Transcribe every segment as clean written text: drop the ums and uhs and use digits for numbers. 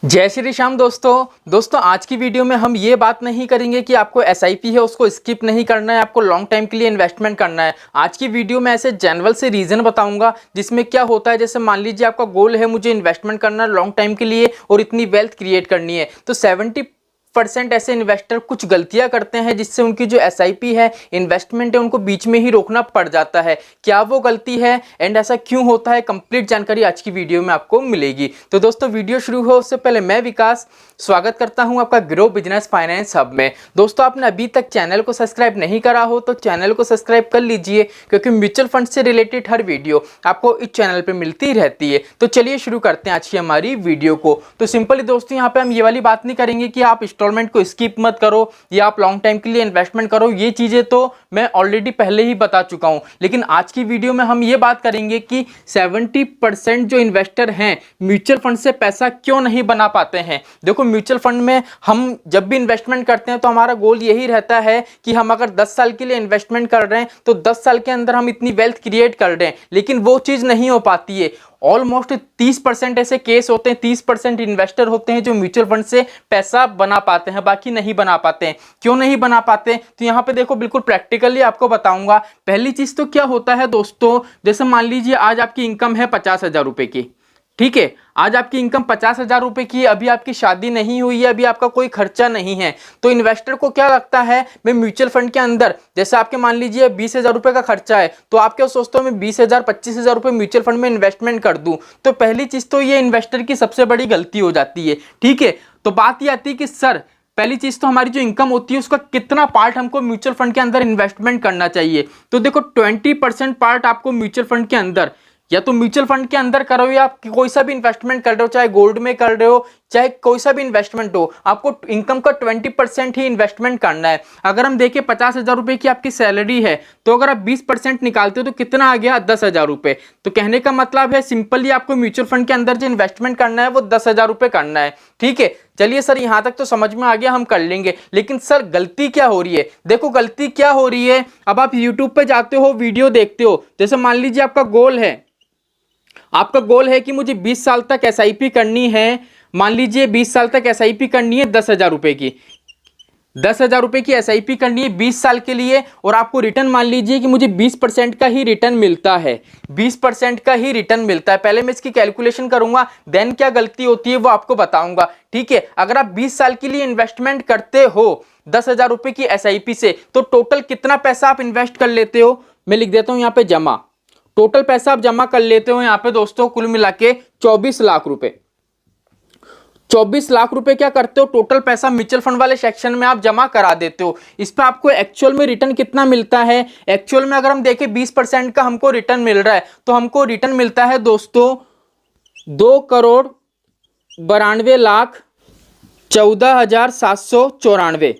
जय श्री श्याम दोस्तों आज की वीडियो में हम ये बात नहीं करेंगे कि आपको एसआईपी है उसको स्किप नहीं करना है, आपको लॉन्ग टाइम के लिए इन्वेस्टमेंट करना है। आज की वीडियो में ऐसे जनरल से रीज़न बताऊंगा जिसमें क्या होता है। जैसे मान लीजिए आपका गोल है मुझे इन्वेस्टमेंट करना है लॉन्ग टाइम के लिए और इतनी वेल्थ क्रिएट करनी है, तो 70% ऐसे इन्वेस्टर कुछ गलतियां करते हैं जिससे उनकी जो एसआईपी है, इन्वेस्टमेंट है, उनको बीच में ही रोकना पड़ जाता है। क्या वो गलती है एंड ऐसा क्यों होता है, कंप्लीट जानकारी आज की वीडियो में आपको मिलेगी। तो दोस्तों वीडियो शुरू हो उससे पहले मैं विकास स्वागत करता हूं आपका ग्रो बिजनेस फाइनेंस हब में। दोस्तों आपने अभी तक चैनल को सब्सक्राइब नहीं करा हो तो चैनल को सब्सक्राइब कर लीजिए, क्योंकि म्यूचुअल फंड से रिलेटेड हर वीडियो आपको इस चैनल पर मिलती रहती है। तो चलिए शुरू करते हैं आज की हमारी वीडियो को। तो सिंपली दोस्तों यहाँ पे हम ये वाली बात नहीं करेंगे कि आप इंस्टॉलमेंट को स्किप मत करो या आप लॉन्ग टाइम के लिए इन्वेस्टमेंट करो, ये चीजें तो मैं ऑलरेडी पहले ही बता चुका हूं। लेकिन आज की वीडियो में हम ये बात करेंगे कि 70% जो इन्वेस्टर हैं म्यूचुअल फंड से पैसा क्यों नहीं बना पाते हैं। देखो म्यूचुअल फंड में हम जब भी इन्वेस्टमेंट करते हैं तो हमारा गोल यही रहता है कि हम अगर 10 साल के लिए इन्वेस्टमेंट कर रहे हैं तो 10 साल के अंदर हम इतनी वेल्थ क्रिएट कर रहे हैं, लेकिन वो चीज नहीं हो पाती है। ऑलमोस्ट 30% ऐसे केस होते हैं, 30% इन्वेस्टर होते हैं जो म्यूचुअल फंड से पैसा बना पाते हैं, बाकी नहीं बना पाते हैं। क्यों नहीं बना पाते? तो यहाँ पे देखो बिल्कुल प्रैक्टिकली आपको बताऊंगा। पहली चीज तो क्या होता है दोस्तों, जैसे मान लीजिए आज आपकी इनकम है 50,000 रुपए की, ठीक है, आज आपकी इनकम 50,000 रुपए की, अभी आपकी शादी नहीं हुई है, अभी आपका कोई खर्चा नहीं है, तो इन्वेस्टर को क्या लगता है मैं म्यूचुअल फंड के अंदर, जैसे आपके मान लीजिए 20,000 रुपए का खर्चा है, तो आप क्या सोचते हो मैं 20,000 25,000 रुपए म्यूचुअल फंड में इन्वेस्टमेंट कर दूं। तो पहली चीज तो ये इन्वेस्टर की सबसे बड़ी गलती हो जाती है, ठीक है। तो बात ये आती है कि सर पहली चीज तो हमारी जो इनकम होती है उसका कितना पार्ट हमको म्यूचुअल फंड के अंदर इन्वेस्टमेंट करना चाहिए। तो देखो 20% पार्ट आपको म्यूचुअल फंड के अंदर, या तो म्यूचुअल फंड के अंदर करो या आप कोई सा भी इन्वेस्टमेंट कर रहे हो, चाहे गोल्ड में कर रहे हो चाहे कोई सा भी इन्वेस्टमेंट हो, आपको इनकम का 20% ही इन्वेस्टमेंट करना है। अगर हम देखें 50,000 रुपए की आपकी सैलरी है तो अगर आप 20% निकालते हो तो कितना आ गया 10,000 रुपए। तो कहने का मतलब है सिंपली आपको म्यूचुअल फंड के अंदर जो इन्वेस्टमेंट करना है वो 10,000 रुपए करना है, ठीक है। चलिए सर यहां तक तो समझ में आ गया, हम कर लेंगे। लेकिन सर गलती क्या हो रही है? देखो गलती क्या हो रही है, अब आप यूट्यूब पे जाते हो वीडियो देखते हो, जैसे मान लीजिए आपका गोल है कि मुझे 20 साल तक एसआईपी करनी है। मान लीजिए 20 साल तक एसआईपी करनी है 10,000 रुपए की, 10,000 रुपए की एसआईपी करनी है 20 साल के लिए, और आपको रिटर्न मान लीजिए कि मुझे 20% का ही रिटर्न मिलता है, 20% का ही रिटर्न मिलता है। पहले मैं इसकी कैलकुलेशन करूंगा, देन क्या गलती होती है वो आपको बताऊंगा, ठीक है। अगर आप 20 साल के लिए इन्वेस्टमेंट करते हो 10,000 रुपए की एसआईपी से, तो टोटल कितना पैसा आप इन्वेस्ट कर लेते हो? मैं लिख देता हूं यहां पे जमा, टोटल पैसा आप जमा कर लेते हो यहां पे दोस्तों कुल मिला के 24 लाख रुपए। 24 लाख रुपए क्या करते हो, टोटल पैसा म्यूचुअल फंड वाले सेक्शन में आप जमा करा देते हो। इस पर आपको एक्चुअल में रिटर्न कितना मिलता है? एक्चुअल में अगर हम देखें 20% का हमको रिटर्न मिल रहा है, तो हमको रिटर्न मिलता है दोस्तों 2,92,14,794,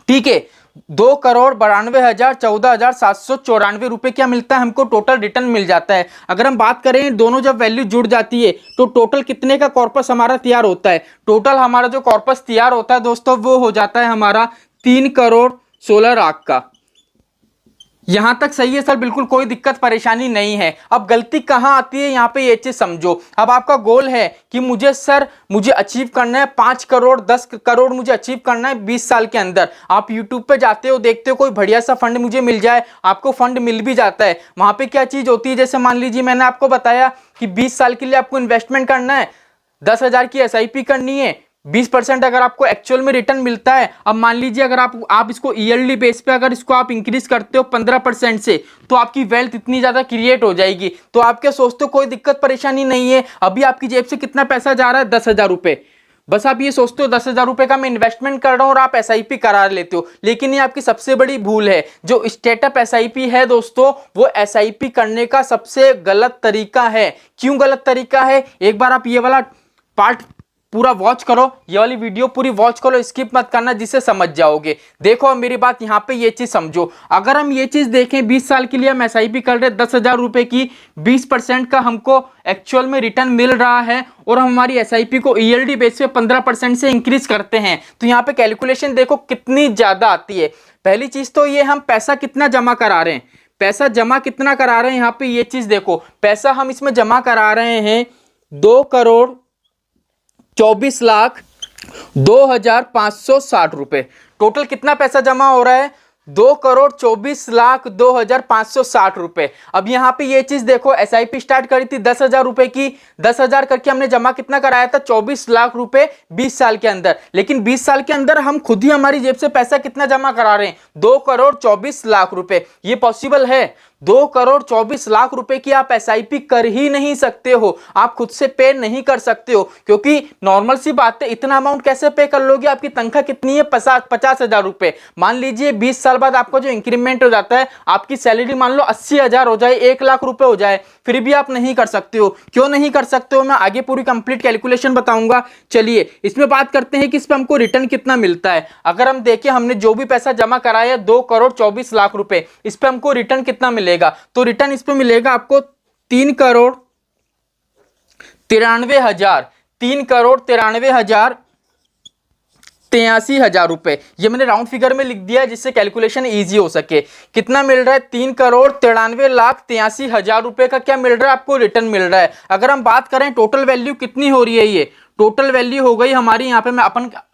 ठीक है। 2,92,14,794 रुपए क्या मिलता है हमको, टोटल रिटर्न मिल जाता है। अगर हम बात करें दोनों जब वैल्यू जुड़ जाती है तो टोटल कितने का कॉर्पस हमारा तैयार होता है? टोटल हमारा जो कॉर्पस तैयार होता है दोस्तों वो हो जाता है हमारा 3,16,00,000 का। यहां तक सही है सर, बिल्कुल कोई दिक्कत परेशानी नहीं है। अब गलती कहां आती है यहां पे ये चीज समझो। अब आपका गोल है कि मुझे अचीव करना है 5 करोड़ 10 करोड़ मुझे अचीव करना है 20 साल के अंदर। आप यूट्यूब पे जाते हो, देखते हो कोई बढ़िया सा फंड मुझे मिल जाए, आपको फंड मिल भी जाता है। वहां पे क्या चीज होती है, जैसे मान लीजिए मैंने आपको बताया कि 20 साल के लिए आपको इन्वेस्टमेंट करना है, 10,000 की एसआईपी करनी है, 20% अगर आपको एक्चुअल में रिटर्न मिलता है। अब मान लीजिए अगर आप इसको ईयरली बेस पे अगर इसको आप इंक्रीज करते हो 15% से, तो आपकी वेल्थ इतनी ज्यादा क्रिएट हो जाएगी। तो आप क्या सोचते हो कोई दिक्कत परेशानी नहीं है। अभी आपकी जेब से कितना पैसा जा रहा है? 10,000 रुपए। बस आप ये सोचते हो 10,000 रुपए का मैं इन्वेस्टमेंट कर रहा हूं और आप एसआईपी करा लेते हो, लेकिन ये आपकी सबसे बड़ी भूल है। जो स्टेटअप एसआईपी है दोस्तों, वो एसआईपी करने का सबसे गलत तरीका है। क्यों गलत तरीका है? एक बार आप ये वाला पार्ट पूरा वॉच करो, ये वाली वीडियो पूरी वॉच करो, स्किप मत करना, जिससे समझ जाओगे। देखो मेरी बात यहाँ पे ये चीज समझो। अगर हम ये चीज देखें 20 साल के लिए हम एसआईपी कर रहे हैं 10,000 रुपए की, 20% का हमको एक्चुअल में रिटर्न मिल रहा है, और हम हमारी एसआईपी को ईयरली बेस पे 15% से इंक्रीज करते हैं, तो यहाँ पे कैलकुलेशन देखो कितनी ज्यादा आती है। पहली चीज तो ये हम पैसा कितना जमा करा रहे हैं, पैसा जमा कितना करा रहे हैं, यहाँ पे ये चीज देखो, पैसा हम इसमें जमा करा रहे हैं 2 करोड़ 24,02,560 रुपए। टोटल कितना पैसा जमा हो रहा है? 2,24,02,560 रुपए। अब यहाँ पे ये चीज देखो, एसआईपी स्टार्ट करी थी 10,000 रुपए की, 10,000 करके हमने जमा कितना कराया था? 24 लाख रुपए 20 साल के अंदर। लेकिन 20 साल के अंदर हम खुद ही हमारी जेब से पैसा कितना जमा करा रहे हैं? 2,24,00,000 रुपए। ये पॉसिबल है? 2,24,00,000 रुपए की आप एसआईपी कर ही नहीं सकते हो, आप खुद से पे नहीं कर सकते हो, क्योंकि नॉर्मल सी बात है, इतना अमाउंट कैसे पे कर लोगे? आपकी तनख्वाह कितनी है? 50,000 रुपए। मान लीजिए 20 साल बाद आपका जो इंक्रीमेंट हो जाता है, आपकी सैलरी मान लो 80,000 हो जाए, 1,00,000 रुपए हो जाए, फिर भी आप नहीं कर सकते हो। क्यों नहीं कर सकते हो? मैं आगे पूरी कंप्लीट कैलकुलेशन बताऊंगा। चलिए इसमें बात करते हैं कि इस पे हमको रिटर्न कितना मिलता है। अगर हम देखें, हमने जो भी पैसा जमा कराया 2,24,00,000 रुपए, इस पे हमको रिटर्न कितना मिलेगा? तो रिटर्न इस पे मिलेगा आपको 3,93,000, 3,93,83,000 रुपए। ये मैंने राउंड फिगर में लिख दिया है जिससे कैलकुलेशन इजी हो सके। कितना मिल रहा है? 3,93,83,000 रुपए का क्या मिल रहा है आपको? रिटर्न मिल रहा है। अगर हम बात करें टोटल वैल्यू कितनी हो रही है, ये टोटल वैल्यू हो गई हमारी यहाँ पे,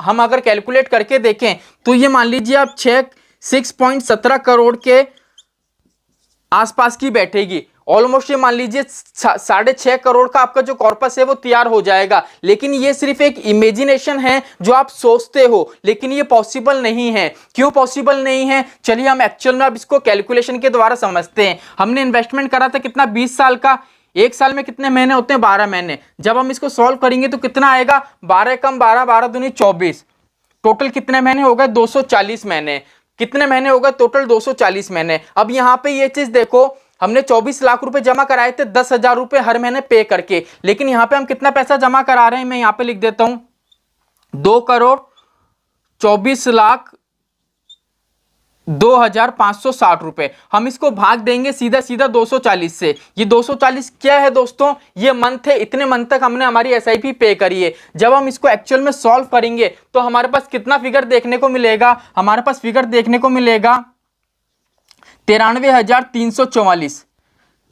हम अगर कैलकुलेट करके देखें तो ये मान लीजिए आप 6.17 करोड़ के आसपास की बैठेगी। ऑलमोस्ट ये मान लीजिए 6.5 करोड़ का आपका जो कॉर्पस है वो तैयार हो जाएगा। लेकिन ये सिर्फ एक इमेजिनेशन है जो आप सोचते हो, लेकिन ये पॉसिबल नहीं है। क्यों पॉसिबल नहीं है? चलिए हम एक्चुअल में अब इसको कैलकुलेशन के द्वारा समझते हैं। हमने इन्वेस्टमेंट करा था कितना? 20 साल का। एक साल में कितने महीने होते हैं? 12 महीने। जब हम इसको सॉल्व करेंगे तो कितना आएगा? 12 कम 12, 12 दूनी 24। टोटल कितने महीने हो गए? 240 महीने। कितने महीने हो गए? टोटल 240 महीने। अब यहाँ पे ये चीज देखो, हमने 24 लाख रुपए जमा कराए थे 10,000 रुपए हर महीने पे करके, लेकिन यहाँ पे हम कितना पैसा जमा करा रहे हैं? मैं यहाँ पे लिख देता हूं 2,24,02,560 रुपए। हम इसको भाग देंगे सीधा सीधा 240 से। ये 240 क्या है दोस्तों? ये मंथ है, इतने मंथ तक हमने हमारी एसआईपी पे करी है। जब हम इसको एक्चुअल में सॉल्व करेंगे तो हमारे पास कितना फिगर देखने को मिलेगा? हमारे पास फिगर देखने को मिलेगा 93,344।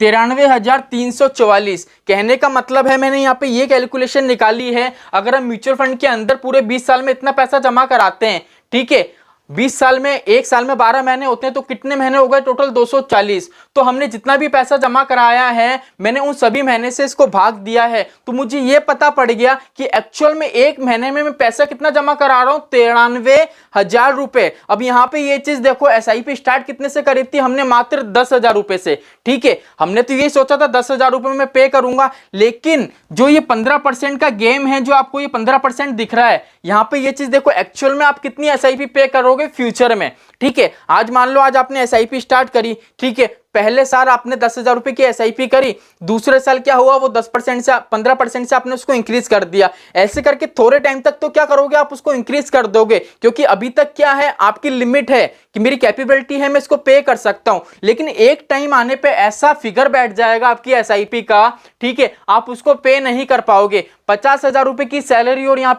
93,344। कहने का मतलब है, मैंने यहाँ पे ये कैलकुलेशन निकाली है, अगर हम म्यूचुअल फंड के अंदर पूरे 20 साल में इतना पैसा जमा कराते हैं, ठीक है, 20 साल में, एक साल में 12 महीने होते हैं, तो कितने महीने हो गए? टोटल 240। तो हमने जितना भी पैसा जमा कराया है, मैंने उन सभी महीने से इसको भाग दिया है, तो मुझे ये पता पड़ गया कि एक्चुअल में एक महीने में मैं पैसा कितना जमा करा रहा हूं? 93,000 रुपए। अब यहाँ पे ये चीज देखो, एसआईपी स्टार्ट कितने से करी थी? हमने मात्र 10,000 रुपए से। ठीक है, हमने तो ये सोचा था 10,000 रुपए में पे करूंगा, लेकिन जो ये 15% का गेम है, जो आपको ये 15% दिख रहा है, यहाँ पे ये चीज देखो, एक्चुअल में आप कितनी एसआईपी पे करोगे फ्यूचर में। ठीक है, आज मान लो आज आपने एसआईपी स्टार्ट करी, ठीक है, पहले साल आपने 10,000 रुपए की एसआईपी करी, दूसरे साल क्या हुआ? वो 10% से 15% से आपने उसको इंक्रीज कर दिया। ऐसे करके थोड़े टाइम तक तो क्या करोगे? आप उसको इंक्रीज कर दोगे, क्योंकि अभी तक क्या है, आपकी लिमिट है कि मेरी कैपेबिलिटी है, मैं इसको पे कर सकता हूं। लेकिन एक टाइम आने पे ऐसा फिगर बैठ जाएगा आपकी एसआईपी का, ठीक है, आप उसको पे नहीं कर पाओगे। 50,000 रुपए की सैलरी और यहाँ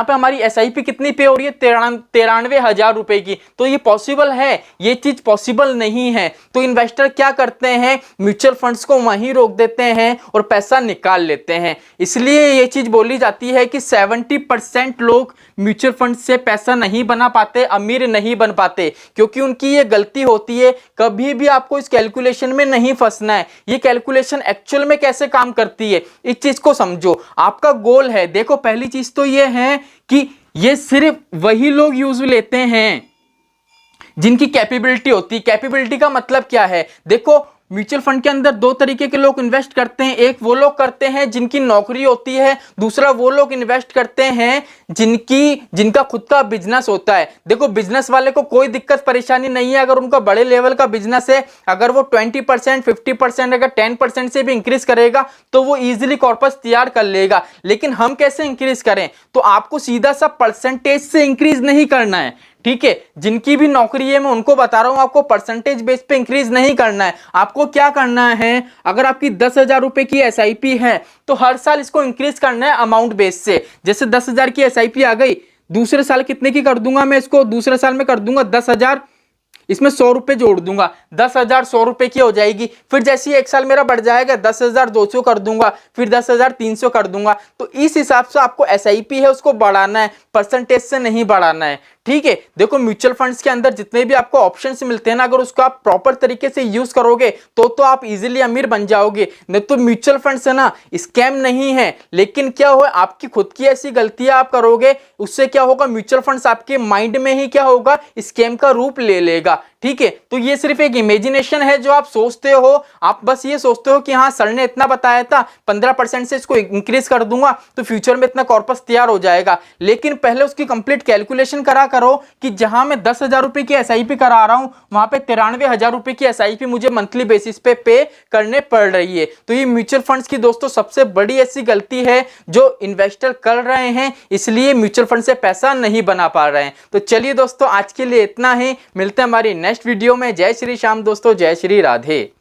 पे हमारी एसआईपी कितनी पे हो रही है? 93,000 रुपए की। तो ये पॉसिबल है? ये चीज पॉसिबल नहीं है। तो इन्वेस्टर क्या करते हैं? म्यूचुअल फंड्स को वहीं रोक देते हैं और पैसा निकाल लेते हैं। इसलिए ये चीज बोली जाती है कि 70% लोग म्यूचुअल फंड से पैसा नहीं बना पाते, अमीर नहीं बन पाते, क्योंकि उनकी ये गलती होती है। कभी भी आपको इस कैलकुलेशन में नहीं फंसना है। ये कैलकुलेशन एक्चुअल में कैसे काम करती है, इस चीज को समझो। आपका गोल है, देखो पहली चीज तो ये है कि ये सिर्फ वही लोग यूज लेते हैं जिनकी कैपेबिलिटी होती है। कैपेबिलिटी का मतलब क्या है? देखो, म्यूचुअल फंड के अंदर दो तरीके के लोग इन्वेस्ट करते हैं। एक वो लोग करते हैं जिनकी नौकरी होती है, दूसरा वो लोग इन्वेस्ट करते हैं जिनका खुद का बिजनेस होता है। देखो, बिजनेस वाले को कोई दिक्कत परेशानी नहीं है, अगर उनका बड़े लेवल का बिजनेस है, अगर वो 20%, 50%, अगर 10% से भी इंक्रीज करेगा तो वो इजीली कॉर्पस तैयार कर लेगा। लेकिन हम कैसे इंक्रीज करें? तो आपको सीधा सा परसेंटेज से इंक्रीज नहीं करना है। ठीक है, जिनकी भी नौकरी है, मैं उनको बता रहा हूं, आपको परसेंटेज बेस पे इंक्रीज नहीं करना है। आपको क्या करना है? अगर आपकी 10,000 रुपए की एसआईपी है तो हर साल इसको इंक्रीज करना है अमाउंट बेस से। जैसे 10,000 की एसआईपी आ गई, दूसरे साल कितने की कर दूंगा मैं इसको? दूसरे साल में कर दूंगा 10,000 इसमें 100 रुपए जोड़ दूंगा, 10,000 100 रुपए की हो जाएगी। फिर जैसे ही एक साल मेरा बढ़ जाएगा 10,200 कर दूंगा, फिर 10,300 कर दूंगा। तो इस हिसाब से आपको एसआईपी है उसको बढ़ाना है, परसेंटेज से नहीं बढ़ाना है। ठीक है, देखो म्यूचुअल फंड्स के अंदर जितने भी आपको ऑप्शंस मिलते हैं ना, अगर उसको आप प्रॉपर तरीके से यूज करोगे तो आप इजीली अमीर बन जाओगे। नहीं तो म्यूचुअल फंड्स है ना, स्कैम नहीं है, लेकिन क्या हो आपकी खुद की ऐसी गलतियां आप करोगे, उससे क्या होगा, म्यूचुअल फंड्स आपके माइंड में ही क्या होगा, स्कैम का रूप ले लेगा। ठीक है, तो ये सिर्फ एक इमेजिनेशन है जो आप सोचते हो। आप बस ये सोचते हो कि हाँ सर ने इतना बताया था, 15% से इसको इंक्रीज कर दूंगा तो फ्यूचर में इतना कॉर्पस तैयार हो जाएगा। लेकिन पहले उसकी कंप्लीट कैलकुलेशन करा करो कि जहां मैं 10,000 रुपए की एसआईपी करा रहा हूं, वहां पे 93,000 रुपए की एसआईपी मुझे मंथली बेसिस पे करने पड़ रही है। तो ये म्यूचुअल फंड्स की दोस्तों सबसे बड़ी ऐसी गलती है जो इन्वेस्टर कर रहे हैं, इसलिए म्यूचुअल फंड से पैसा नहीं बना पा रहे हैं। तो चलिए दोस्तों, आज के लिए इतना ही, मिलते हैं हमारी नेक्स्ट वीडियो में। जय श्री श्याम दोस्तों, जय श्री राधे।